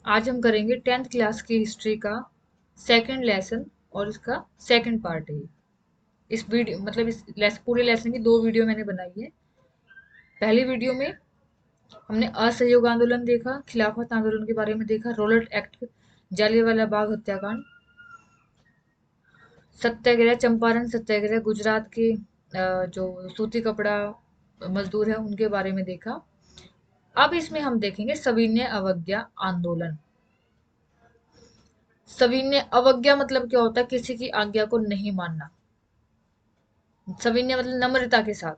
आज हम करेंगे 10th क्लास की हिस्ट्री का सेकंड लेसन और इसका सेकंड पार्ट है। इस वीडियो मतलब पूरे लेसन की दो वीडियो मैंने बनाई है। पहली वीडियो में हमने असहयोग आंदोलन देखा, खिलाफत आंदोलन के बारे में देखा, रोलट एक्ट, जालियांवाला बाग हत्याकांड, सत्याग्रह, चंपारण सत्याग्रह, गुजरात के जो सूती कपड़ा मजदूर है उनके बारे में देखा। अब इसमें हम देखेंगे सविनय अवज्ञा आंदोलन। सविनय अवज्ञा मतलब क्या होता है? किसी की आज्ञा को नहीं मानना। सविनय मतलब नम्रता के साथ,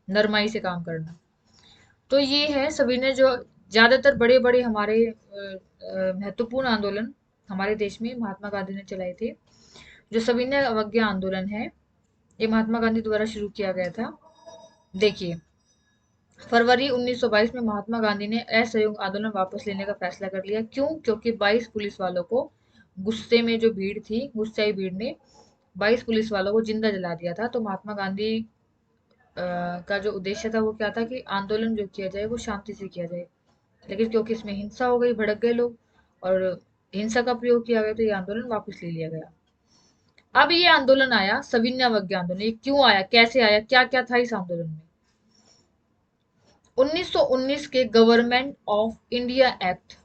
नरमाई से काम करना। तो ये है सविनय, जो ज्यादातर बड़े बड़े हमारे महत्वपूर्ण आंदोलन हमारे देश में महात्मा गांधी ने चलाए थे। जो सविनय अवज्ञा आंदोलन है, ये महात्मा गांधी द्वारा शुरू किया गया था। देखिए, फरवरी 1922 में महात्मा गांधी ने असहयोग आंदोलन वापस लेने का फैसला कर लिया। क्यों? क्योंकि 22 पुलिस वालों को, गुस्से में जो भीड़ थी, गुस्साई भीड़ ने 22 पुलिस वालों को जिंदा जला दिया था। तो महात्मा गांधी का जो उद्देश्य था वो क्या था कि आंदोलन जो किया जाए वो शांति से किया जाए। लेकिन क्योंकि इसमें हिंसा हो गई, भड़क गए लोग और हिंसा का प्रयोग किया गया, तो ये आंदोलन वापस ले लिया गया। अब ये आंदोलन आया सविनय अवज्ञा आंदोलन। ये क्यों आया, कैसे आया, क्या क्या था इस आंदोलन में? 1919 के गवर्नमेंट ऑफ इंडिया एक्ट,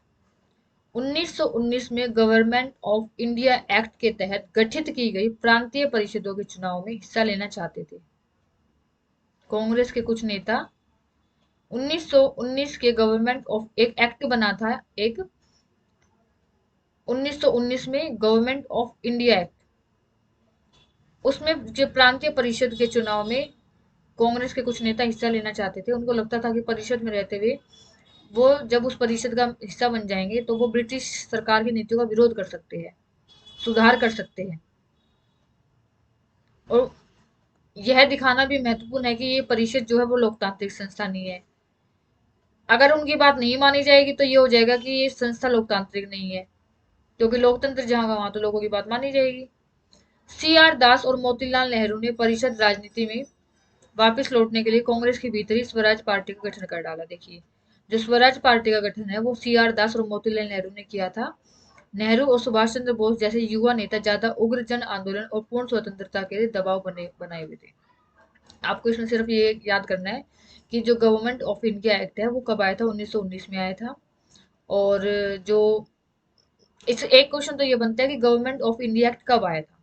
1919 में गवर्नमेंट ऑफ इंडिया एक्ट के तहत गठित की गई प्रांतीय परिषदों के चुनाव में हिस्सा लेना चाहते थे कांग्रेस के कुछ नेता। 1919 के गवर्नमेंट ऑफ एक एक्ट बना था, एक 1919 में गवर्नमेंट ऑफ इंडिया एक्ट, उसमें जो प्रांतीय परिषद के चुनाव में कांग्रेस के कुछ नेता हिस्सा लेना चाहते थे। उनको लगता था कि परिषद में रहते हुए वो जब उस परिषद का हिस्सा बन जाएंगे तो वो ब्रिटिश सरकार की नीतियों का विरोध कर सकते हैं, सुधार कर सकते हैं। और यह दिखाना भी महत्वपूर्ण है कि ये परिषद जो है वो लोकतांत्रिक संस्था नहीं है। अगर उनकी बात नहीं मानी जाएगी तो ये हो जाएगा कि ये संस्था लोकतांत्रिक नहीं है, क्योंकि लोकतंत्र जहां का वहां तो लोगों की बात मानी जाएगी। सी आर दास और मोतीलाल नेहरू ने परिषद राजनीति में वापस लौटने के लिए कांग्रेस के भीतर ही स्वराज पार्टी का गठन कर डाला। देखिए, जो स्वराज पार्टी का गठन है वो सी आर दास और मोतीलाल नेहरू ने किया था। नेहरू और सुभाष चंद्र बोस जैसे युवा नेता ज्यादा उग्र जन आंदोलन और पूर्ण स्वतंत्रता के लिए दबाव बनाए हुए थे। आपको इसमें सिर्फ ये याद करना है कि जो गवर्नमेंट ऑफ इंडिया एक्ट है वो कब आया था? 1919 में आया था। और जो इस एक क्वेश्चन तो ये बनता है कि गवर्नमेंट ऑफ इंडिया एक्ट कब आया था?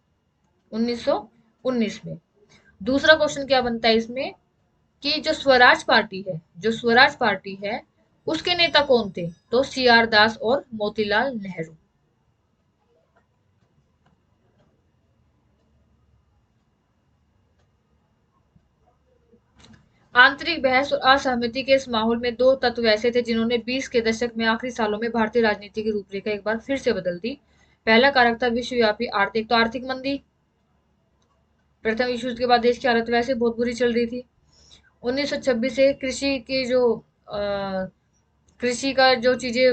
1919 में। दूसरा क्वेश्चन क्या बनता है इसमें कि जो स्वराज पार्टी है, जो स्वराज पार्टी है उसके नेता कौन थे? तो सी आर दास और मोतीलाल नेहरू। आंतरिक बहस और असहमति के इस माहौल में दो तत्व ऐसे थे जिन्होंने 20 के दशक में आखिरी सालों में भारतीय राजनीति की रूपरेखा एक बार फिर से बदल दी। पहला कारक था विश्वव्यापी आर्थिक, तो आर्थिक मंदी। प्रथम विश्व युद्ध के बाद देश की हालत वैसे बहुत बुरी चल रही थी। 1926 से कृषि की जो कृषि का जो चीजें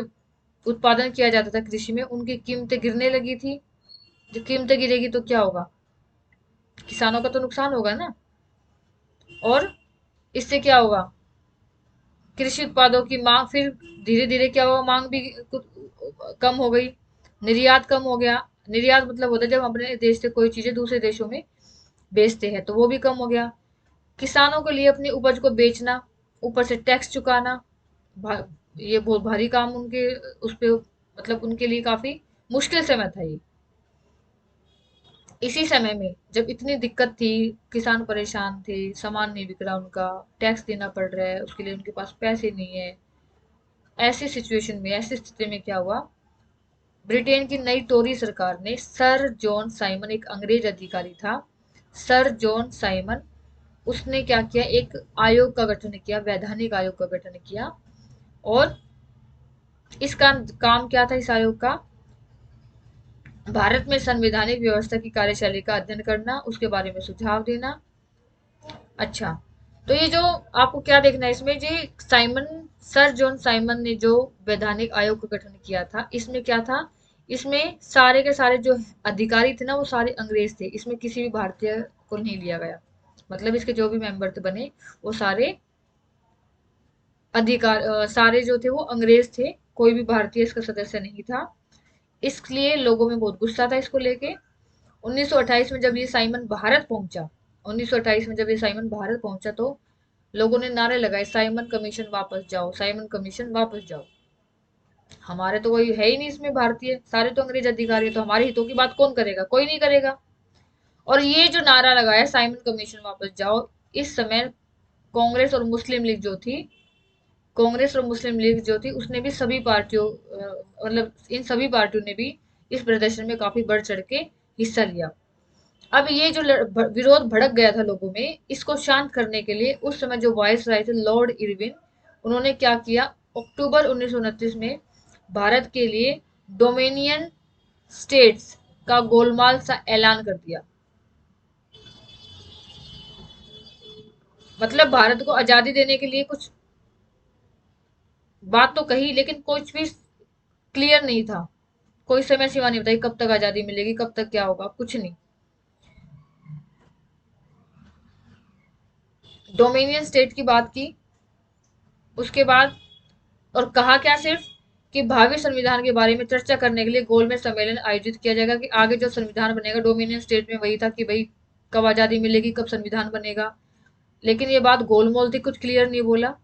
उत्पादन किया जाता था कृषि में, उनकी कीमतें गिरने लगी थी। जब कीमतें गिरेगी तो क्या होगा? किसानों का तो नुकसान होगा ना। और इससे क्या होगा? कृषि उत्पादों की मांग फिर धीरे धीरे क्या होगा? मांग भी कम हो गई, निर्यात कम हो गया। निर्यात मतलब होता है जब हम अपने देश से कोई चीजें दूसरे देशों में बेचते हैं, तो वो भी कम हो गया। किसानों के लिए अपनी उपज को बेचना, ऊपर से टैक्स चुकाना, ये बहुत भारी काम उनके उस पे, मतलब उनके लिए काफी मुश्किल समय था ये। इसी समय में जब इतनी दिक्कत थी, किसान परेशान थे, सामान नहीं बिक रहा उनका, टैक्स देना पड़ रहा है, उसके लिए उनके पास पैसे नहीं है, ऐसी सिचुएशन में, ऐसी स्थिति में क्या हुआ? ब्रिटेन की नई टोरी सरकार ने सर जॉन साइमन, एक अंग्रेज अधिकारी था, सर जॉन साइमन, उसने क्या किया? एक आयोग का गठन किया, वैधानिक आयोग का गठन किया। और इसका काम क्या था इस आयोग का? भारत में संवैधानिक व्यवस्था की कार्यशैली का अध्ययन करना, उसके बारे में सुझाव देना। अच्छा, तो ये जो आपको क्या देखना है इसमें, जी साइमन, सर जॉन साइमन ने जो वैधानिक आयोग का गठन किया था, इसमें क्या था? इसमें सारे के सारे जो अधिकारी थे ना वो सारे अंग्रेज थे, इसमें किसी भी भारतीय को नहीं लिया गया। मतलब इसके जो भी मेंबर थे बने, वो सारे अधिकार सारे जो थे वो अंग्रेज थे, कोई भी भारतीय इसका सदस्य नहीं था। इसलिए लोगों में बहुत गुस्सा था इसको लेके। 1928 में जब ये साइमन भारत पहुंचा 1928 में जब ये साइमन भारत पहुंचा तो लोगों ने नारे लगाए, साइमन कमीशन वापस जाओ, साइमन कमीशन वापस जाओ। हमारे तो कोई है ही नहीं इसमें भारतीय, सारे तो अंग्रेज अधिकारी, तो हमारे हितों की बात कौन करेगा? कोई नहीं करेगा। और ये जो नारा लगाया साइमन कमीशन वापस जाओ, इस समय कांग्रेस और मुस्लिम लीग जो थी कांग्रेस और मुस्लिम लीग जो थी उसने भी सभी पार्टियों मतलब इन सभी पार्टियों ने भी इस प्रदर्शन में काफी बढ़ चढ़ के हिस्सा लिया। अब ये जो विरोध भड़क गया था लोगों में, इसको शांत करने के लिए उस समय जो वायस राय थे लॉर्ड इरविन, उन्होंने क्या किया, अक्टूबर 1929 में भारत के लिए डोमिनियन स्टेट्स का गोलमाल सा ऐलान कर दिया। मतलब भारत को आजादी देने के लिए कुछ बात तो कही, लेकिन कुछ भी क्लियर नहीं था। कोई समय सीमा नहीं बताई कब तक आजादी मिलेगी, कब तक क्या होगा, कुछ नहीं। डोमिनियन स्टेट की बात की उसके बाद, और कहा क्या सिर्फ कि भावी संविधान के बारे में चर्चा करने के लिए गोलमेज सम्मेलन आयोजित किया जाएगा, कि आगे जो संविधान बनेगा डोमिनियन स्टेट में वही था कि भाई कब आजादी मिलेगी, कब संविधान बनेगा। लेकिन ये बात गोलमोल थी, कुछ क्लियर नहीं बोला।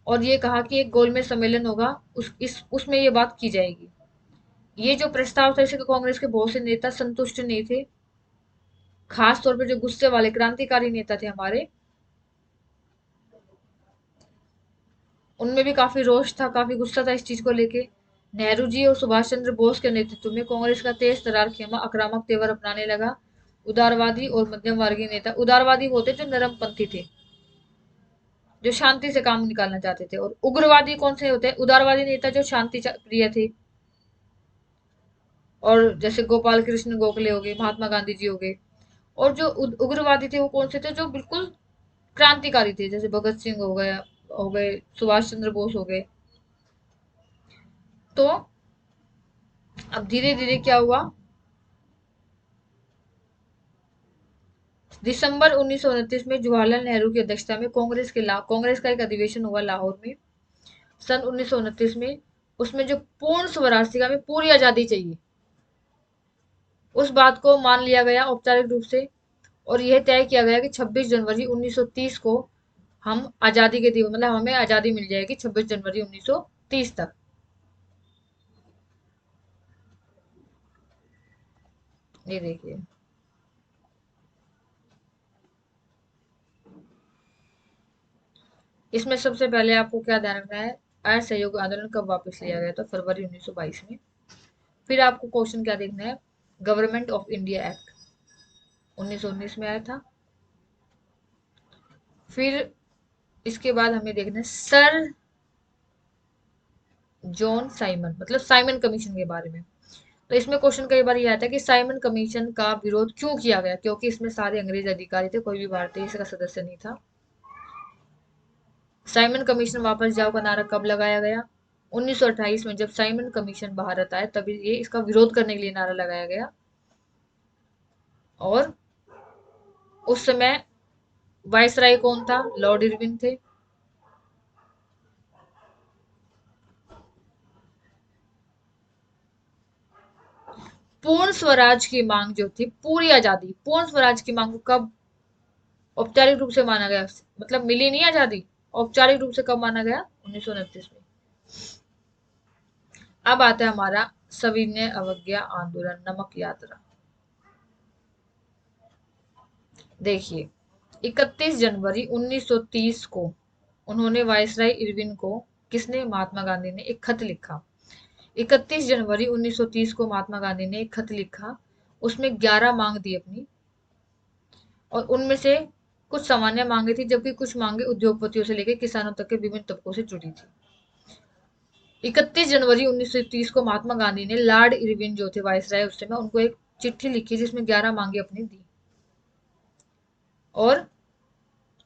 और ये कहा कि एक गोलमेज सम्मेलन होगा, उसमें ये बात की जाएगी। ये जो प्रस्ताव था इसे कांग्रेस के बहुत से नेता संतुष्ट नहीं थे, खास तौर पर जो गुस्से वाले क्रांतिकारी नेता थे हमारे, उनमें भी काफी रोष था, काफी गुस्सा था इस चीज को लेके। नेहरू जी और सुभाष चंद्र बोस के नेतृत्व में कांग्रेस का तेज तर्रार खेमा आक्रामक तेवर अपनाने लगा। उदारवादी और मध्यम वर्गीय नेता, उदारवादी वो थे जो नरमपंथी थे, जो शांति से काम निकालना चाहते थे, और उग्रवादी कौन से होते हैं? उदारवादी नेता जो शांति प्रिय थे। और जैसे गोपाल कृष्ण गोखले हो गए, महात्मा गांधी जी हो गए। और जो उग्रवादी थे वो कौन से थे? जो बिल्कुल क्रांतिकारी थे, जैसे भगत सिंह हो गए, सुभाष चंद्र बोस हो गए। तो अब धीरे धीरे क्या हुआ, दिसंबर 1929 में जवाहरलाल नेहरू की अध्यक्षता में कांग्रेस का एक अधिवेशन हुआ लाहौर में सन 1929 में। उसमें जो पूर्ण स्वराज थी, हमें पूरी आजादी चाहिए, उस बात को मान लिया गया औपचारिक रूप से। और यह तय किया गया कि 26 जनवरी 1930 को हम आजादी के दिवस, मतलब हमें आजादी मिल जाएगी 26 जनवरी 1930 तक। ये देखिए, इसमें सबसे पहले आपको क्या ध्यान रखना है, असहयोग आंदोलन कब वापस लिया गया था? फरवरी 1922 में। फिर आपको क्वेश्चन क्या देखना है, गवर्नमेंट ऑफ इंडिया एक्ट 1919 में आया था। फिर इसके बाद हमें देखना है सर जॉन साइमन, मतलब साइमन कमीशन के बारे में। तो इसमें क्वेश्चन कई बार ये आता है कि साइमन कमीशन का विरोध क्यों किया गया? क्योंकि इसमें सारे अंग्रेज अधिकारी थे, कोई भी भारतीय इसका सदस्य नहीं था। साइमन कमीशन वापस जाओ का नारा कब लगाया गया? 1928 में, जब साइमन कमीशन भारत आए तभी ये इसका विरोध करने के लिए नारा लगाया गया। और उस समय वायसराय कौन था? लॉर्ड इरविन थे। पूर्ण स्वराज की मांग जो थी, पूरी आजादी, पूर्ण स्वराज की मांग को कब औपचारिक रूप से माना गया? मतलब मिली नहीं आजादी, औपचारिक रूप से कब माना गया? 1929 में। अब आता है हमारा सविनय अवज्ञा आंदोलन, नमक यात्रा। देखिए, 31 जनवरी 1930 को उन्होंने वायसराय इरविन को, किसने? महात्मा गांधी ने एक खत लिखा। 31 जनवरी 1930 को महात्मा गांधी ने एक खत लिखा, उसमें 11 मांग दी अपनी, और उनमें से कुछ सामान्य मांगे थी, जबकि कुछ मांगे उद्योगपतियों से लेकर किसानों तक के विभिन्न तबकों से जुड़ी थी। 31 जनवरी 1930 को महात्मा गांधी ने लॉर्ड इरविन जो थे वायसराय उस समय, उनको एक चिट्ठी लिखी जिसमें 11 मांगे अपनी दी। और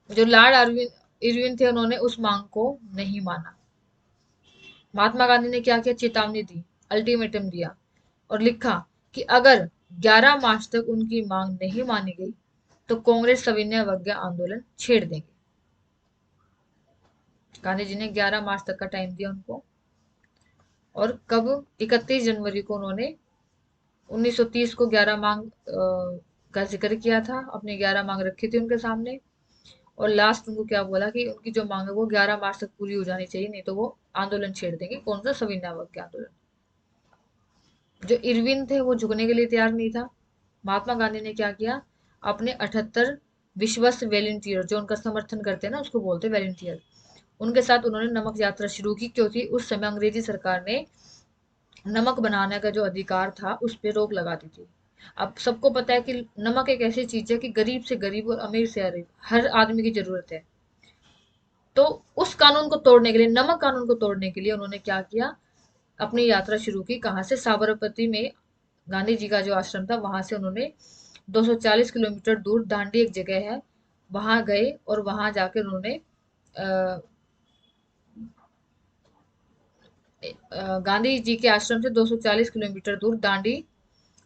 जो लॉर्ड इरविन थे उन्होंने उस मांग को नहीं माना। महात्मा गांधी ने क्या किया? चेतावनी दी, अल्टीमेटम दिया, और लिखा कि अगर 11 मार्च तक उनकी मांग नहीं मानी गई तो कांग्रेस सविनय अवज्ञा आंदोलन छेड़ देंगे। गांधी जी ने 11 मार्च तक का टाइम दिया उनको। और कब? 31 जनवरी को उन्होंने 1930 को 11 मांग का जिक्र किया था, अपनी 11 मांग रखी थी उनके सामने। और लास्ट उनको क्या बोला कि उनकी जो मांग है वो 11 मार्च तक पूरी हो जानी चाहिए, नहीं तो वो आंदोलन छेड़ देंगे। कौन सा? सविनय अवज्ञा आंदोलन। जो इरविन थे वो झुकने के लिए तैयार नहीं था। महात्मा गांधी ने क्या किया? अपने 78 विश्वस्त वॉलेंटियर, जो उनका समर्थन करते हैं ना, उसको बोलते हैं वॉलेंटियर, उनके साथ उन्होंने नमक यात्रा शुरू की, क्योंकि उस समय अंग्रेजी सरकार ने नमक बनाने का जो अधिकार था उस पर रोक लगा दी थी। अब सबको पता है कि नमक एक ऐसी चीज है कि गरीब से गरीब और अमीर से अमीर हर आदमी की जरूरत है। तो उस कानून को तोड़ने के लिए, नमक कानून को तोड़ने के लिए उन्होंने क्या किया? अपनी यात्रा शुरू की। कहाँ से? साबरमती में गांधी जी का जो आश्रम था वहां से उन्होंने 240 किलोमीटर दूर दांडी एक जगह है, वहां गए और वहां जाकर उन्होंने गांधी जी के आश्रम से 240 किलोमीटर दूर दांडी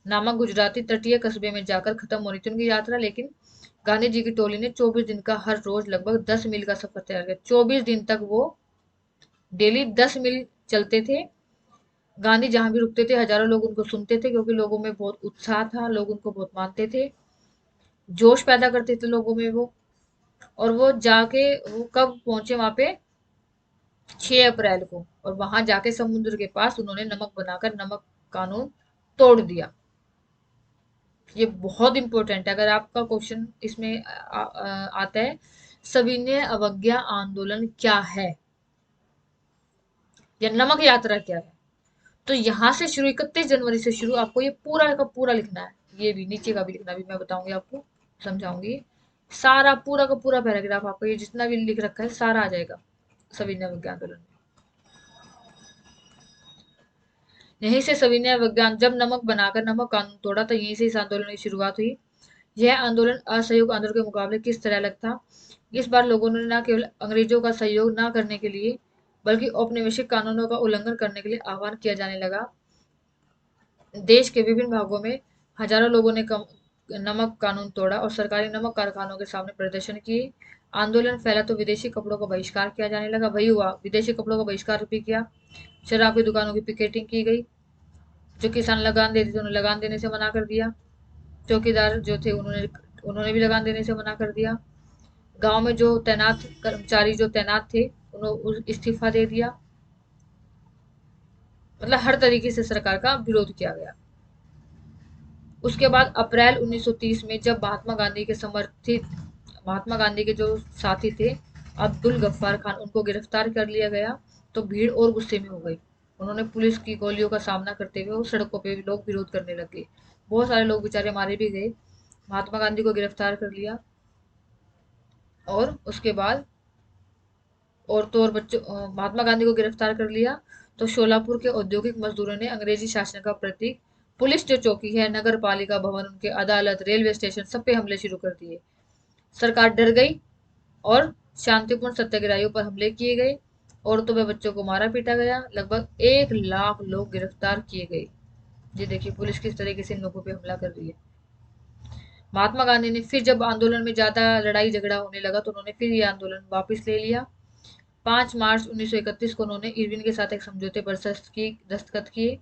नामक गुजराती तटीय कस्बे में जाकर खत्म होनी थी उनकी यात्रा। लेकिन गांधी जी की टोली ने 24 दिन का हर रोज लगभग 10 मील का सफर तय किया। 24 दिन तक वो डेली 10 मील चलते थे। गांधी जहां भी रुकते थे हजारों लोग उनको सुनते थे, क्योंकि लोगों में बहुत उत्साह था, लोग उनको बहुत मानते थे, जोश पैदा करते थे लोगों में वो। और वो जाके, वो कब पहुंचे वहां पे? 6 अप्रैल को। और वहां जाके समुद्र के पास उन्होंने नमक बनाकर नमक कानून तोड़ दिया। ये बहुत इंपॉर्टेंट है। अगर आपका क्वेश्चन इसमें आता है, सविनय अवज्ञा आंदोलन क्या है या नमक यात्रा क्या है, तो यहाँ से शुरू, 31 जनवरी से शुरू आपको ये पूरा का पूरा लिखना है। ये भी नीचे का भी लिखना, भी मैं बताऊंगी आपको, समझाऊंगी। सारा पूरा का पूरा पैराग्राफ आपको ये जितना भी लिख रखा है सारा आ जाएगा सविनय अवज्ञा आंदोलन में। यहीं से सविनय अवज्ञा, जब नमक बनाकर नमक कानून तोड़ा तो यहीं से इस आंदोलन की शुरुआत हुई। यह आंदोलन असहयोग आंदोलन के मुकाबले किस तरह अलग था? इस बार लोगों ने न केवल अंग्रेजों का सहयोग न करने के लिए, बल्कि औपनिवेशिक कानूनों का उल्लंघन करने के लिए आह्वान किया जाने लगा। देश के विभिन्न भागों में हजारों लोगों ने नमक कानून तोड़ा और सरकारी नमक कारखानों के सामने प्रदर्शन किए। आंदोलन फैला तो विदेशी कपड़ों का बहिष्कार किया जाने लगा। वही हुआ, विदेशी कपड़ों का बहिष्कार भी किया। शराब की दुकानों की पिकेटिंग की गई। जो किसान लगान देते थे उन्हें लगान देने से मना कर दिया। चौकीदार जो थे उन्होंने उन्होंने भी लगान देने से मना कर दिया। गांव में जो तैनात कर्मचारी जो तैनात थे उन्होंने इस्तीफा दे दिया। मतलब हर तरीके से सरकार का विरोध किया गया। उसके बाद अप्रैल 1930 में जब महात्मा गांधी के जो साथी थे अब्दुल गफ्फार खान, उनको गिरफ्तार कर लिया गया, तो भीड़ और गुस्से में हो गई। उन्होंने पुलिस की गोलियों का सामना करते हुए सड़कों पे भी लोग विरोध करने लगे। बहुत सारे लोग बेचारे मारे भी गए। महात्मा गांधी को गिरफ्तार कर लिया। और उसके बाद औरतों और बच्चों, महात्मा गांधी को गिरफ्तार कर लिया तो शोलापुर के औद्योगिक मजदूरों ने अंग्रेजी शासन का प्रतीक पुलिस जो चौकी है, नगर पालिका भवन, उनके अदालत, रेलवे स्टेशन, सब पे हमले शुरू कर दिए। सरकार डर गई और शांतिपूर्ण सत्याग्रहियों पर हमले किए गए। औरतों व बच्चों को मारा पीटा गया। लगभग 1 लाख लोग गिरफ्तार किए गए। ये देखिए पुलिस किस तरीके से इन लोगों पे हमला कर रही है। महात्मा गांधी ने फिर जब आंदोलन में ज्यादा लड़ाई झगड़ा होने लगा तो उन्होंने फिर ये आंदोलन वापस ले लिया। 5 मार्च 1931 को उन्होंने इरविन के साथ एक समझौते पर दस्तखत किए।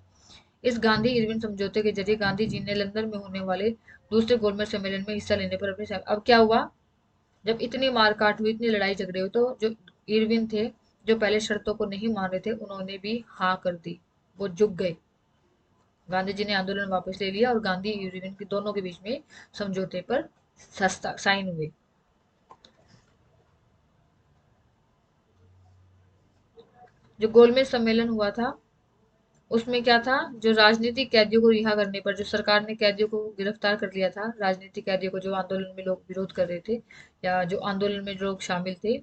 इस गांधी इरविन समझौते के जरिए गांधी जी ने लंदन में होने वाले दूसरे गोलमेज सम्मेलन में हिस्सा लेने पर अपने, अब क्या हुआ? जब इतनी मारकाट हुई, इतनी लड़ाई झगड़े हुए, तो जो इरविन थे, जो पहले शर्तों को नहीं मान रहे थे, उन्होंने भी हाँ कर दी। वो झुक गए। गांधी जी ने आंदोलन वापस ले लिया और गांधी इरविन के दोनों के बीच में समझौते पर साइन हुए। जो गोलमेज सम्मेलन हुआ था उसमें क्या था? जो राजनीतिक कैदियों को रिहा करने पर, जो सरकार ने कैदियों को गिरफ्तार कर लिया था, राजनीतिक कैदियों को, जो आंदोलन में लोग विरोध कर रहे थे या जो आंदोलन में जो लोग शामिल थे,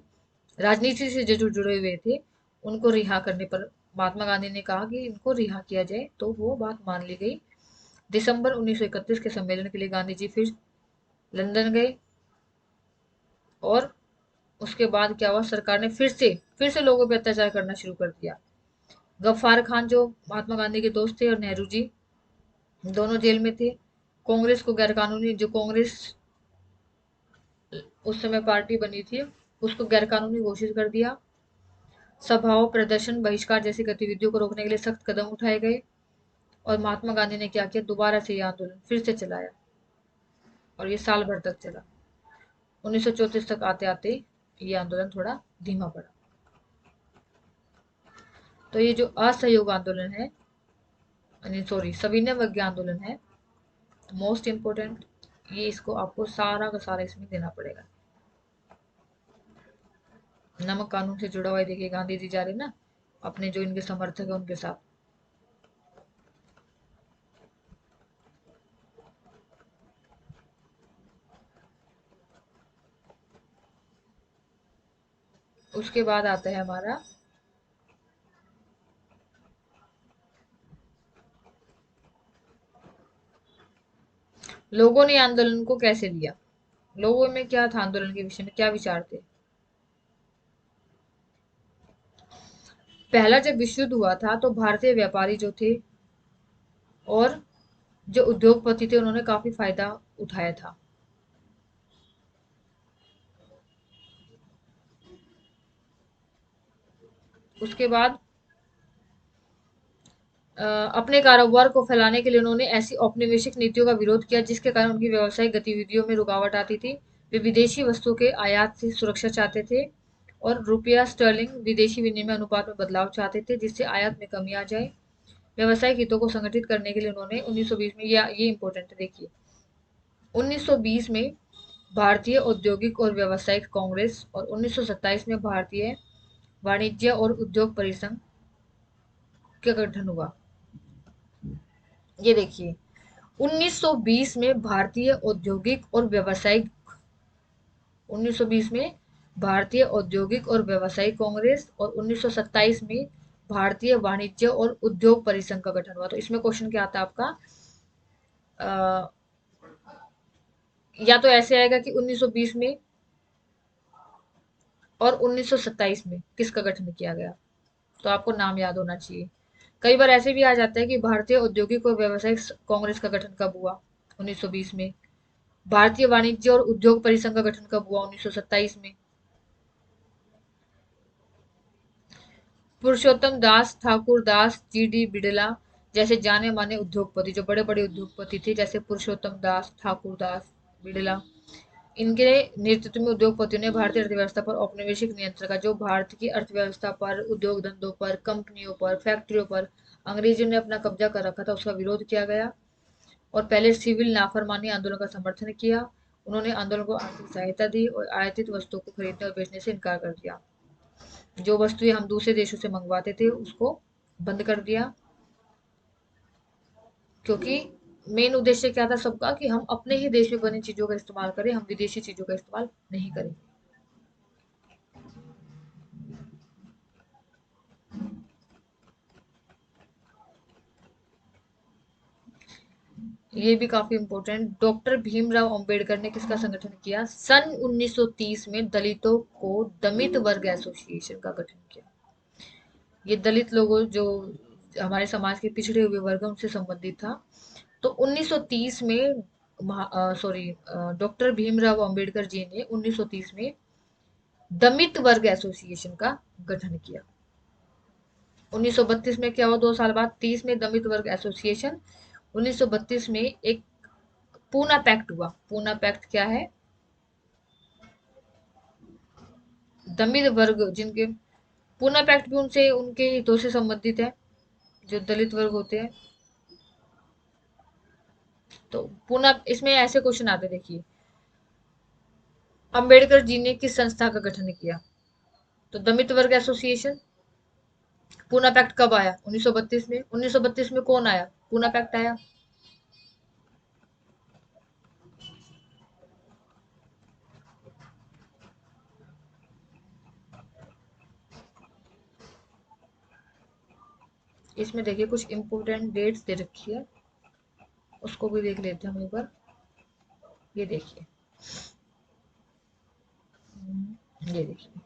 राजनीति से जो जुड़े हुए थे, उनको रिहा करने पर महात्मा गांधी ने कहा कि इनको रिहा किया जाए, तो वो बात मान ली गई। दिसंबर 1931 के सम्मेलन के लिए गांधी जी फिर लंदन गए। और उसके बाद क्या हुआ? सरकार ने फिर से लोगों पर अत्याचार करना शुरू कर दिया। गफ्फार खान जो महात्मा गांधी के दोस्त थे और नेहरू जी दोनों जेल में थे। कांग्रेस को गैरकानूनी, जो कांग्रेस उस समय पार्टी बनी थी, उसको गैरकानूनी घोषित कर दिया। सभाओं, प्रदर्शन, बहिष्कार जैसी गतिविधियों को रोकने के लिए सख्त कदम उठाए गए। और महात्मा गांधी ने क्या किया, दोबारा से ये आंदोलन फिर से चलाया और ये साल भर तक चला। 1934 तक आते आते ये आंदोलन थोड़ा धीमा पड़ा। तो ये जो असहयोग आंदोलन है, सॉरी सविनय अवज्ञा आंदोलन है, मोस्ट इम्पोर्टेंट, ये इसको आपको सारा का सारा इसमें देना पड़ेगा। नमक कानून से जुड़ा हुआ है, देखिए गांधी जी जा रहे ना अपने जो इनके समर्थक है उनके साथ। उसके बाद आता है हमारा लोगों ने आंदोलन को कैसे लिया। लोगों में क्या था, आंदोलन के विषय में क्या विचार थे। पहला जब विश्व युद्ध हुआ था तो भारतीय व्यापारी जो थे और जो उद्योगपति थे उन्होंने काफी फायदा उठाया था। उसके बाद अपने कारोबार को फैलाने के लिए उन्होंने ऐसी औपनिवेशिक नीतियों का विरोध किया जिसके कारण उनकी व्यावसायिक गतिविधियों में रुकावट आती थी। वे विदेशी वस्तुओं के आयात से सुरक्षा चाहते थे और रुपया स्टर्लिंग विदेशी विनिमय अनुपात में बदलाव चाहते थे जिससे आयात में कमी आ जाए। व्यावसायिक हितों को संगठित करने के लिए उन्होंने 1920 में, या ये इंपॉर्टेंट है देखिए, 1920 में भारतीय औद्योगिक और व्यावसायिक कांग्रेस और 1927 में भारतीय वाणिज्य और उद्योग परिसंघ का गठन हुआ। ये देखिए 1920 में भारतीय औद्योगिक और व्यावसायिक 1920 में भारतीय औद्योगिक और व्यावसायिक कांग्रेस और 1927 में भारतीय वाणिज्य और उद्योग परिसंघ का गठन हुआ। तो इसमें क्वेश्चन क्या आता है आपका, अ, या तो ऐसे आएगा कि 1920 में और 1927 में किसका गठन किया गया, तो आपको नाम याद होना चाहिए। कई बार ऐसे भी आ जाता है कि भारतीय औद्योगिक और व्यावसायिक कांग्रेस का गठन कब हुआ, 1920 में। भारतीय वाणिज्य और उद्योग परिसंघ का गठन कब हुआ, 1927 में। पुरुषोत्तम दास, ठाकुर दास, जीडी बिड़ला जैसे जाने माने उद्योगपति, जो बड़े बड़े उद्योगपति थे जैसे पुरुषोत्तम दास, ठाकुर दास, बिड़ला, इनके नेतृत्व में उद्योगपतियों ने भारतीय अर्थव्यवस्था पर औपनिवेशिक नियंत्रण का, जो भारत की अर्थव्यवस्था पर, उद्योग धंधों पर, कंपनियों पर, फैक्ट्रियों पर अंग्रेजों ने अपना कब्जा कर रखा था, उसका विरोध किया गया। और पहले सिविल नाफरमानी आंदोलन का समर्थन किया। उन्होंने आंदोलन को आर्थिक सहायता दी और आयातित वस्तुओं को खरीदने और बेचने से इनकार कर दिया। जो वस्तुएं हम दूसरे देशों से मंगवाते थे उसको बंद कर दिया, क्योंकि मेन उद्देश्य क्या था सबका, कि हम अपने ही देश में बनी चीजों का इस्तेमाल करें, हम विदेशी चीजों का इस्तेमाल नहीं करें। ये भी काफी इंपॉर्टेंट, डॉक्टर भीमराव अंबेडकर ने किसका संगठन किया, सन 1930 में दलितों को दलित वर्ग एसोसिएशन का गठन किया। ये दलित लोगों जो हमारे समाज के पिछड़े हुए वर्ग हैं, उनसे संबंधित था। तो 1930 में डॉक्टर भीमराव अंबेडकर जी ने 1930 में दलित वर्ग एसोसिएशन का गठन किया। 1932 में क्या हुआ, 2 साल बाद 30 में दलित वर्ग एसोसिएशन। 1932 में एक पूना पैक्ट हुआ। पूना पैक्ट क्या है, दलित वर्ग जिनके, पूना पैक्ट भी उनसे उनके हितों से संबंधित है, जो दलित वर्ग होते हैं। तो पूना, इसमें ऐसे क्वेश्चन आते देखिए, अंबेडकर जी ने किस संस्था का गठन किया, तो दलित वर्ग एसोसिएशन। पूना पैक्ट कब आया, 1932 में। 1932 में कौन आया, पूना पैक्ट आया। इसमें देखिए कुछ इंपोर्टेंट डेट्स दे रखी है, उसको भी देख लेते हैं हम एक बार। ये देखिए, ये देखिए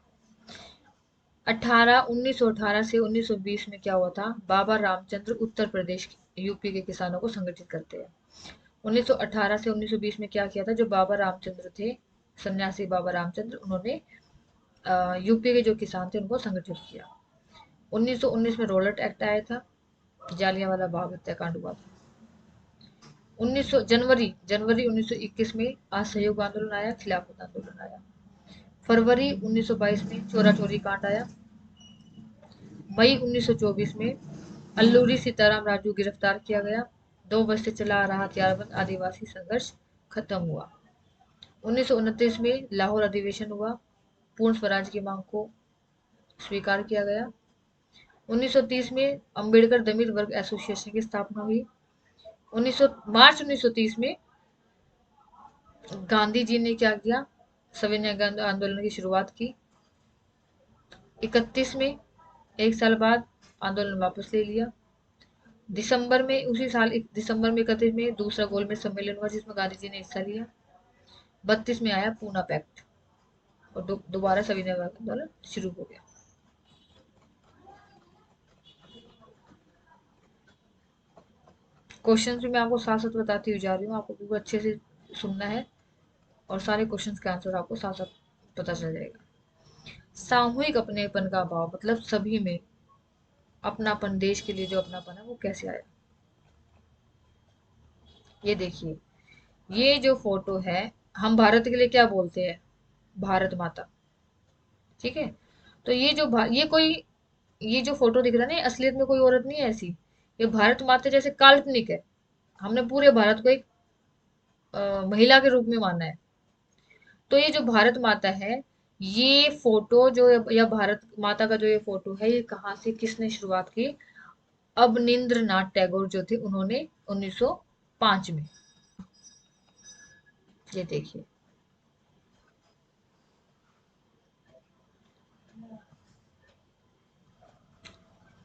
1918 से 1920 में क्या हुआ था, बाबा रामचंद्र उत्तर प्रदेश यूपी के किसानों को संगठित करते हैं। 1918 से 1920 में क्या किया था, जो बाबा रामचंद्र थे, सन्यासी बाबा रामचंद्र, उन्होंने यूपी के जो किसान थे उनको संगठित किया। 1919 में रॉलेट एक्ट आया था, जालियांवाला बाग हत्याकांड हुआ था। 1900 जनवरी जनवरी 1921 में असहयोग आंदोलन आया, खिलाफत आंदोलन आया। फरवरी 1922 में चोरा चोरी कांड आया। मई 1924 में अल्लूरी सीताराम राजू गिरफ्तार किया गया। 2 वर्ष से चला आ रहा हथियारबंद आदिवासी संघर्ष खत्म हुआ। 1929 में लाहौर अधिवेशन हुआ, पूर्ण स्वराज की मांग को स्वीकार किया गया। 1930 में अंबेडकर दलित वर्ग एसोसिएशन की स्थापना हुई। 1900 मार्च 1930 में गांधी जी ने क्या किया, सविनय आंदोलन की शुरुआत की। 31 में, एक साल बाद, आंदोलन वापस ले लिया। दिसंबर में, उसी साल दिसंबर में 31 में दूसरा गोलमेज सम्मेलन हुआ जिसमें गांधी जी ने हिस्सा लिया। 32 में आया पूना पैक्ट और दोबारा सविनय आंदोलन शुरू हो गया। क्वेश्चन भी मैं आपको साथ साथ बताती हुई जा रही हूँ, आपको बिल्कुल अच्छे से सुनना है और सारे क्वेश्चंस के आंसर आपको साथ साथ पता चल जाएगा। सामूहिक अपनेपन का भाव, मतलब सभी में अपनापन, देश के लिए जो अपनापन है वो कैसे आया। ये देखिए, ये जो फोटो है, हम भारत के लिए क्या बोलते हैं, भारत माता, ठीक है। तो ये जो ये जो फोटो दिख रहा है ना, ये असलियत में कोई औरत नहीं है ऐसी, ये भारत माता जैसे काल्पनिक है। हमने पूरे भारत को एक महिला के रूप में माना है। तो ये जो भारत माता है, ये फोटो जो, या भारत माता का जो ये फोटो है, ये कहाँ से, किसने शुरुआत की? अवनींद्रनाथ टैगोर जो थे, उन्होंने 1905 में। ये देखिए,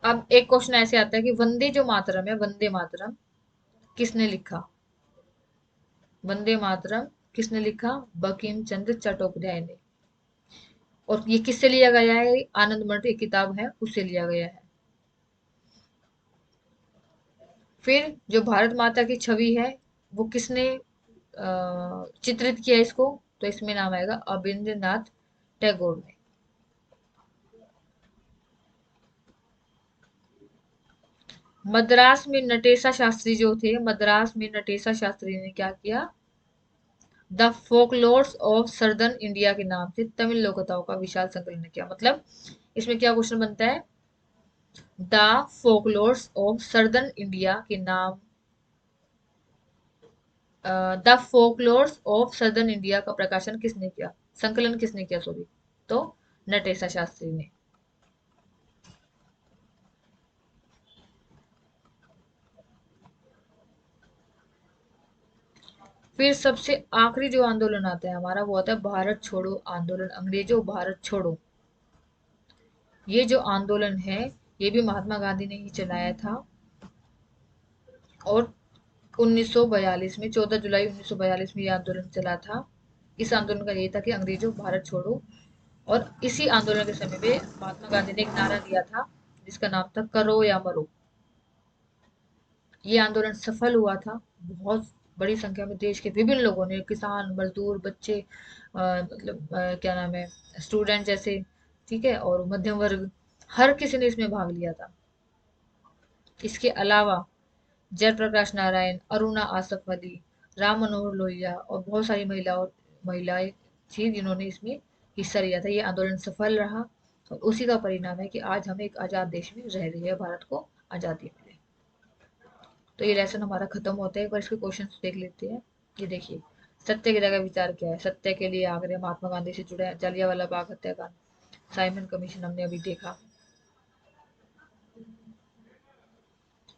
अब एक क्वेश्चन ऐसे आता है कि वंदे जो मातरम है, वंदे मातरम किसने लिखा? वंदे मातरम किसने लिखा? बंकिम चंद्र चट्टोपाध्याय ने। और ये किससे लिया गया है? आनंद मठ एक किताब है, उससे लिया गया है। फिर जो भारत माता की छवि है, वो किसने चित्रित किया इसको? तो इसमें नाम आएगा अबिंद्रनाथ टैगोर ने। मद्रास में नटेशा शास्त्री जो थे, मद्रास में नटेशा शास्त्री ने क्या किया? The folklores of southern India के नाम से तमिल लोककथाओं का विशाल संकलन किया। मतलब इसमें क्या क्वेश्चन बनता है? The folklores of southern India के नाम, the folklores of southern India का प्रकाशन किसने किया, संकलन किसने किया, सॉरी? तो नटेशा शास्त्री ने। फिर सबसे आखिरी जो आंदोलन आता है हमारा, वो आता है भारत छोड़ो आंदोलन, अंग्रेजों भारत छोड़ो। ये जो आंदोलन है, ये भी महात्मा गांधी ने ही चलाया था। और 1942 में, 14 जुलाई 1942 में ये आंदोलन चला था। इस आंदोलन का ये था कि अंग्रेजों भारत छोड़ो। और इसी आंदोलन के समय पे महात्मा गांधी ने एक नारा दिया था जिसका नाम था करो या मरो। ये आंदोलन सफल हुआ था। बहुत बड़ी संख्या में देश के विभिन्न लोगों ने, किसान, मजदूर, बच्चे, मतलब क्या नाम है, स्टूडेंट जैसे, ठीक है, और मध्यम वर्ग, हर किसी ने इसमें भाग लिया था। इसके अलावा जयप्रकाश नारायण, अरुणा आसफ अली, राम मनोहर लोहिया और बहुत सारी महिलाएं थी जिन्होंने इसमें हिस्सा लिया था। ये आंदोलन सफल रहा और उसी का परिणाम है कि आज हम एक आजाद देश में रह रहे हैं, भारत को आजादी मिली। तो ये लेसन हमारा खत्म होता है, एक बार इसके क्वेश्चन देख लेते हैं। ये देखिए, सत्य की जगह विचार क्या है? सत्य के लिए आग्रह, महात्मा गांधी से जुड़े हैं, जालियांवाला बाग हत्याकांड, साइमन कमीशन हमने अभी देखा।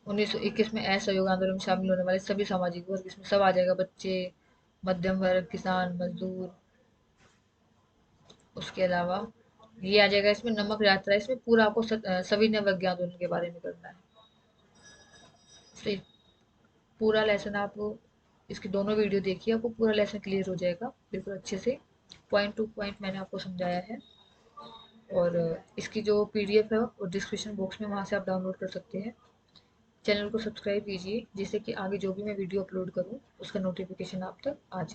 1921 में असहयोग आंदोलन में शामिल होने वाले सभी सामाजिक वर्ग, इसमें सब आ जाएगा, बच्चे, मध्यम वर्ग, किसान, मजदूर। उसके अलावा ये आ जाएगा इसमें नमक यात्रा, इसमें पूरा आपको सभी नवज्ञ आंदोलन के बारे में करना है। फिर पूरा लेसन आप इसकी दोनों वीडियो देखिए, आपको पूरा लेसन क्लियर हो जाएगा बिल्कुल अच्छे से। पॉइंट टू पॉइंट मैंने आपको समझाया है। और इसकी जो पीडीएफ है वो डिस्क्रिप्शन बॉक्स में, वहाँ से आप डाउनलोड कर सकते हैं। चैनल को सब्सक्राइब कीजिए जिससे कि आगे जो भी मैं वीडियो अपलोड करूँ उसका नोटिफिकेशन आप तक आ जाए।